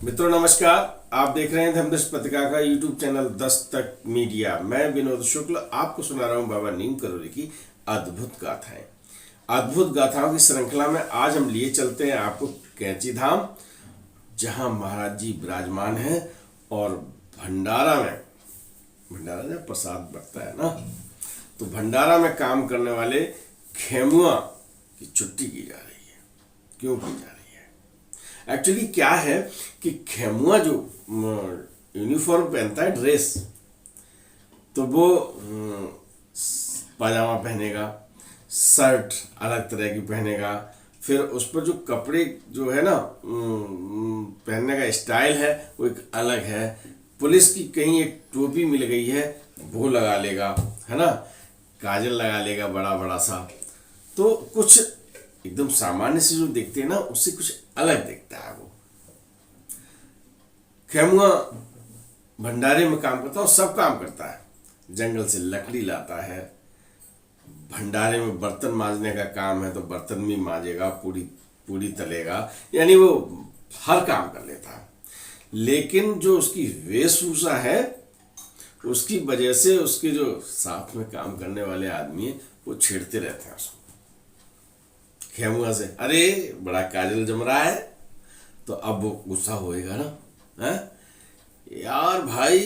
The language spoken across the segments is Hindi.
मित्रों नमस्कार। आप देख रहे हैं धर्मदर्श पत्रिका का यूट्यूब चैनल दस्तक मीडिया। मैं विनोद शुक्ल आपको सुना रहा हूं बाबा नीम करोली की अद्भुत गाथाएं। अद्भुत गाथाओं की श्रृंखला में आज हम लिए चलते हैं आपको कैंची धाम, जहां महाराज जी विराजमान हैं और भंडारा में प्रसाद बरता है ना, तो भंडारा में काम करने वाले खेमुआ की छुट्टी की जा रही है। क्यों की जा रही है? एक्चुअली क्या है कि खेमुआ जो यूनिफॉर्म पहनता है, ड्रेस, तो वो पाजामा पहनेगा, शर्ट अलग तरह की पहनेगा, फिर उस पर जो कपड़े जो है ना पहनने का स्टाइल है वो एक अलग है। पुलिस की कहीं एक टोपी मिल गई है वो लगा लेगा, है ना, काजल लगा लेगा बड़ा बड़ा सा, तो कुछ एकदम सामान्य से जो देखते हैं ना उससे कुछ अलग दिखता है वो। खेमुआ भंडारे में काम करता है और सब काम करता है। जंगल से लकड़ी लाता है, भंडारे में बर्तन मांजने का काम है तो बर्तन भी मांजेगा, पूड़ी पूड़ी तलेगा, यानी वो हर काम कर लेता है। लेकिन जो उसकी वेशभूषा है उसकी वजह से उसके जो साथ में काम करने वाले आदमी है वो छेड़ते रहते हैं उसको, खेमुआ से, अरे बड़ा काजल जम रहा है। तो अब वो गुस्सा होएगा ना, है यार भाई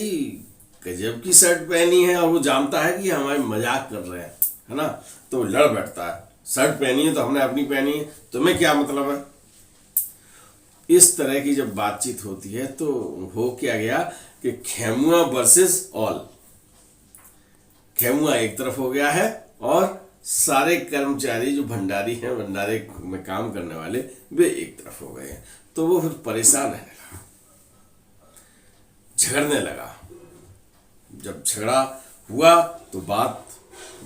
गजब की शर्ट पहनी है, और वो जानता है कि हमारे मजाक कर रहे हैं, है ना, तो लड़ बैठता है। शर्ट पहनी है तो हमने अपनी पहनी है, तुम्हें क्या मतलब है? इस तरह की जब बातचीत होती है तो हो क्या गया कि खेमुआ वर्सेस ऑल। खेमुआ एक तरफ हो गया है और सारे कर्मचारी जो भंडारी हैं, भंडारे में काम करने वाले, वे एक तरफ हो गए हैं। तो वो फिर परेशान रहने लगा, झगड़ने लगा। जब झगड़ा हुआ तो बात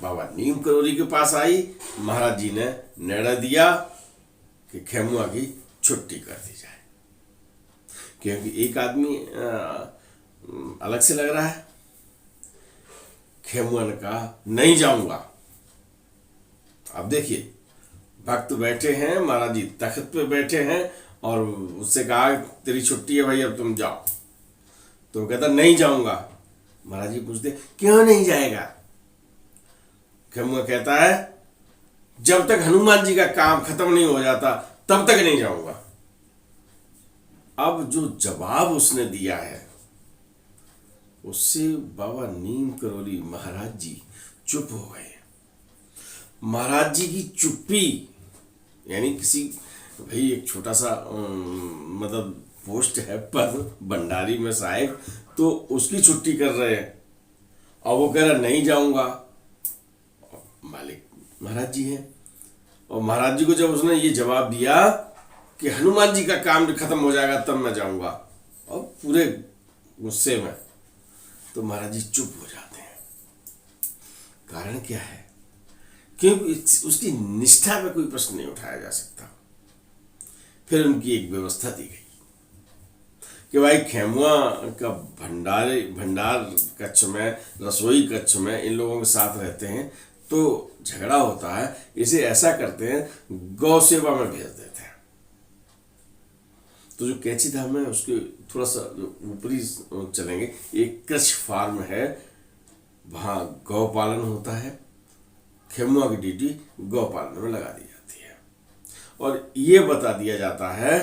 बाबा नीम करोली के पास आई। महाराज जी ने निर्णय दिया कि खेमुआ की छुट्टी कर दी जाए, क्योंकि एक आदमी अलग से लग रहा है। खेमुआ ने कहा नहीं जाऊंगा। अब देखिए, भक्त बैठे हैं, महाराज जी तख्त पे बैठे हैं और उससे कहा तेरी छुट्टी है भाई, अब तुम जाओ। तो वो कहता नहीं जाऊंगा। महाराज जी पूछते क्यों नहीं जाएगा? खेमुआ कहता है जब तक हनुमान जी का काम खत्म नहीं हो जाता तब तक नहीं जाऊंगा। अब जो जवाब उसने दिया है उससे बाबा नीम करोली महाराज जी चुप हो गए। महाराज जी की चुप्पी, यानी किसी भाई एक छोटा सा मतलब पोस्ट है पर भंडारी में साहेब, तो उसकी छुट्टी कर रहे हैं और वो कह रहा नहीं जाऊंगा। मालिक महाराज जी हैं, और महाराज जी को जब उसने ये जवाब दिया कि हनुमान जी का काम खत्म हो जाएगा तब मैं जाऊंगा, और पूरे गुस्से में, तो महाराज जी चुप हो जाते हैं। कारण क्या है? क्योंकि उसकी निष्ठा पे कोई प्रश्न नहीं उठाया जा सकता। फिर उनकी एक व्यवस्था दी गई कि भाई खेमुआ का भंडार कक्ष में, रसोई कक्ष में इन लोगों के साथ रहते हैं तो झगड़ा होता है, इसे ऐसा करते हैं गौ सेवा में भेज देते हैं। तो जो कैंची धाम है उसके थोड़ा सा ऊपरी चलेंगे, एक कृषि फार्म है, वहां गौ पालन होता है। खेमुआ की ड्यूटी गौ पालन में लगा दी जाती है और ये बता दिया जाता है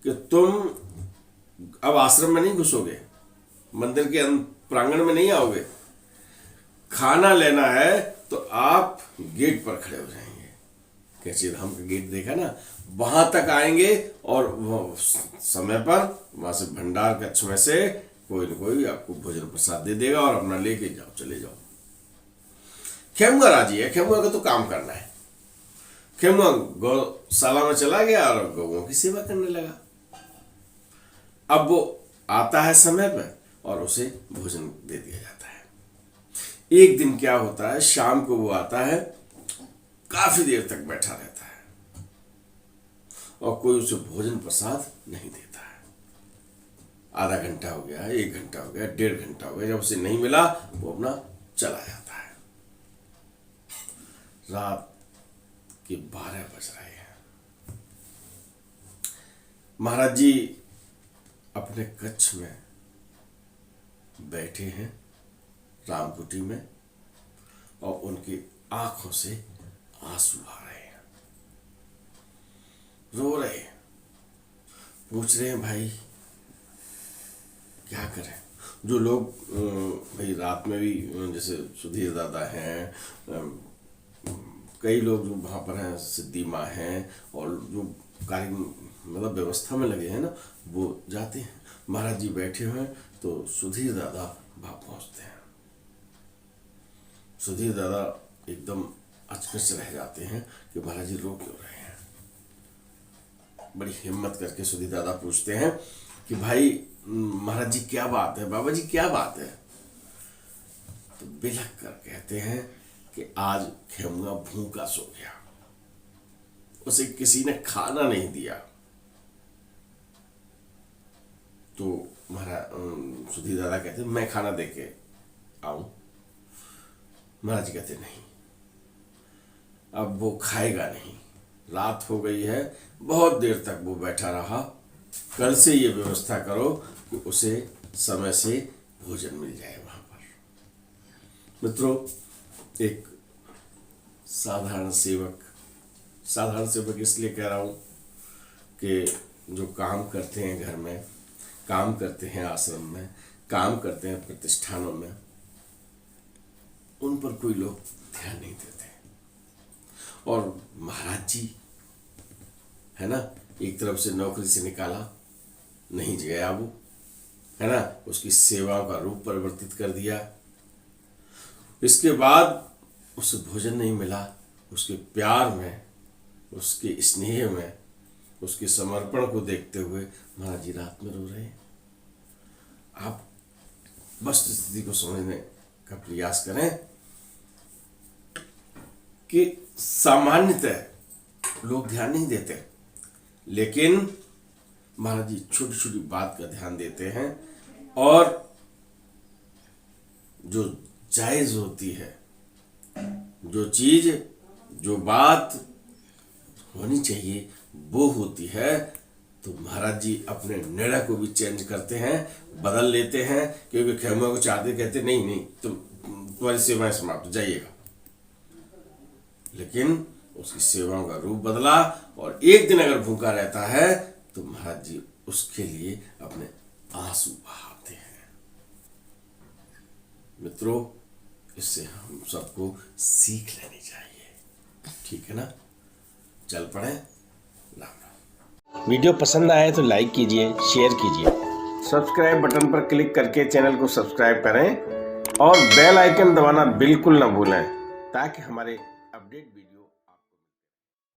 कि तुम अब आश्रम में नहीं घुसोगे, मंदिर के प्रांगण में नहीं आओगे, खाना लेना है तो आप गेट पर खड़े हो जाएंगे। कैंची धाम का गेट देखा ना, वहां तक आएंगे और समय पर वहां से भंडार कक्ष में से कोई न कोई आपको भोजन प्रसाद दे देगा और अपना लेके जाओ, चले जाओ। खेमुआ राजी है, खेमुआ का तो काम करना है। खेमुआ गौशाला में चला गया और गौओं की सेवा करने लगा। अब वो आता है समय पर और उसे भोजन दे दिया जाता है। एक दिन क्या होता है, शाम को वो आता है, काफी देर तक बैठा रहता है और कोई उसे भोजन प्रसाद नहीं देता है। आधा घंटा हो गया, 1 घंटा हो गया, 1.5 घंटा हो गया, जब उसे नहीं मिला वो अपना चला जाता है। रात के 12 बज रहे हैं। महाराज जी अपने कक्ष में बैठे हैं रामकुटी में, और उनकी आंखों से आंसू आ रहे हैं, रो रहे हैं, पूछ रहे हैं भाई क्या करें। जो लोग भाई रात में भी, जैसे सुधीर दादा हैं, कई लोग जो वहाँ पर हैं, सिद्धि माँ हैं, और जो कार्य मतलब व्यवस्था में लगे हैं ना, वो जाते हैं। महाराज जी बैठे हुए हैं तो सुधीर दादा वहाँ पहुँचते हैं। सुधीर दादा एकदम अचकच रह जाते हैं कि महाराज जी रो क्यों रहे हैं। बड़ी हिम्मत करके सुधीर दादा पूछते हैं कि भाई महाराज जी क्या बात है, बाबा जी क्या बात है। तो बिलख कर कहते हैं कि आज खेमुआ भूखा सो गया, उसे किसी ने खाना नहीं दिया। तो महाराज सुधीर दादा कहते हैं मैं खाना देके आऊं। महाराज जी कहते नहीं, अब वो खाएगा नहीं, रात हो गई है, बहुत देर तक वो बैठा रहा, कल से ये व्यवस्था करो कि उसे समय से भोजन मिल जाए वहां पर। मित्रों, एक साधारण सेवक इसलिए कह रहा हूं कि जो काम करते हैं घर में, काम करते हैं आश्रम में, काम करते हैं प्रतिष्ठानों में, उन पर कोई लोग ध्यान नहीं देते। और महाराज जी है ना, एक तरफ से नौकरी से निकाला, नहीं गया वो, है ना, उसकी सेवा का रूप परिवर्तित कर दिया। इसके बाद उसे भोजन नहीं मिला, उसके प्यार में, उसके स्नेह में, उसके समर्पण को देखते हुए महाराज जी रात में रो रहे हैं। आप वस्तु स्थिति को समझने का प्रयास करें कि सामान्यतः लोग ध्यान नहीं देते, लेकिन महाराज जी छोटी छोटी बात का ध्यान देते हैं, और जो जायज होती है, जो चीज, जो बात होनी चाहिए वो होती है, तो महाराज जी अपने निर्णय को भी चेंज करते हैं, बदल लेते हैं। क्योंकि खेमुआ को चाहते, कहते नहीं तुम, तुम्हारी सेवाएं समाप्त, जाइएगा। लेकिन उसकी सेवाओं का रूप बदला, और एक दिन अगर भूखा रहता है तो महाराज जी उसके लिए अपने आंसू बहाते हैं। मित्रों, इससे हम सबको सीख लेनी चाहिए, ठीक है ना। चल पड़े। राम राम। वीडियो पसंद आए तो लाइक कीजिए, शेयर कीजिए, सब्सक्राइब बटन पर क्लिक करके चैनल को सब्सक्राइब करें, और बेल आइकन दबाना बिल्कुल ना भूलें, ताकि हमारे अपडेट वीडियो